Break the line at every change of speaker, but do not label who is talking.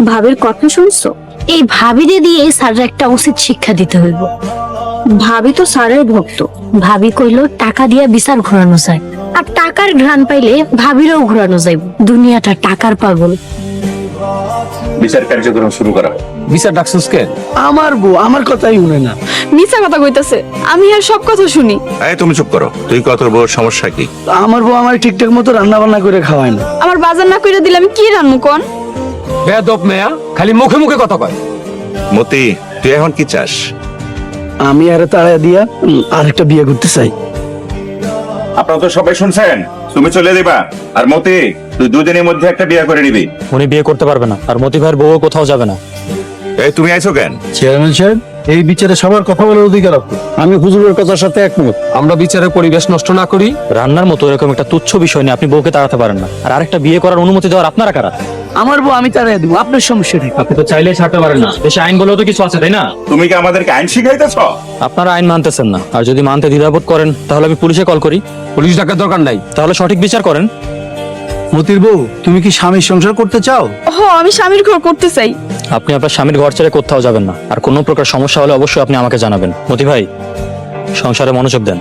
ভাবির কথা শুনছো? এই ভাবিরে দিয়ে স্যারের একটা উচিত শিক্ষা দিতে হইব। ভাবি তো স্যারের ভক্ত। ভাবি কইলো টাকা দিয়া বিচার ঘোরানো যায়, আর টাকার ঘ্রাণ পাইলে ভাবিরও ঘোরানো যাইব। দুনিয়াটা টাকার পাগল।
বিচার কার্যক্রম শুরু করা।
বিচার ডাকছিস কেন?
আমার বউ আমার কথাই শুনে না।
মিথ্যা কথা কইতাছে, আমি আর সব কথা শুনি।
এই তুমি চুপ করো। তুই কত বড় সমস্যা কি?
আমার বউ আমার ঠিকঠাক মতো রান্না বান্না করে খাওয়ায় না।
আমার বাজার না কইরা দিলে আমি কি রান্নু কোন?
বেয়াদব মেয়া, খালি মুখে মুখে কথা কয়।
মতি, তুই এখন কি চাস?
আমি আরে তাড়া দিয়া আরেকটা বিয়ে করতে চাই।
আপনারা তো সবাই শুনছেন, তুমি চলে দিবা। আর মতি, তুই দুদিনের মধ্যে একটা বিয়ে করে নিবি।
উনি বিয়ে করতে পারবে না, আর মতি ভাইয়ের বউ কোথাও যাবে না।
এই তুমি আইছো কেন?
চেয়ারম্যান সাহেব, এই বিচারে সবার কথা বলার অধিকার আছে। আমি হুজুরের কথার সাথে একমত।
আমরা বিচারের পরিবেশ নষ্ট না করি।
রান্নার মতো এরকম একটা তুচ্ছ বিষয় নিয়ে আপনি বউকে তাড়াতে পারেন না, আর আরেকটা বিয়ে করার অনুমতি দেওয়ার আপনারা কারা?
আমার বউ আমি তাড়াই দিব, আপনার সমস্যা নেই।
আপনি তো চাইলেই ছাড়তে পারেন না, দেশে আইন বলেও তো কিছু আছে, তাই না?
তুমি কি আমাদেরকে আইন শিখাইতেছ?
আপনারা আইন মানতেছেন না, আর যদি মানতে দ্বিধাবোধ করেন তাহলে আমি পুলিশে কল করি।
পুলিশ ডাকার দরকার নাই।
তাহলে সঠিক বিচার করেন।
মতির বউ, তুমি কি স্বামীর সংসার করতে চাও?
আমি স্বামীর ঘর করতে চাই।
আপনি আপনার স্বামীর ঘর ছেড়ে কোথাও যাবেন না, আর কোনো প্রকার সমস্যা হলে অবশ্যই আপনি আমাকে জানাবেন। মতি ভাই, সংসারে মনোযোগ দেন।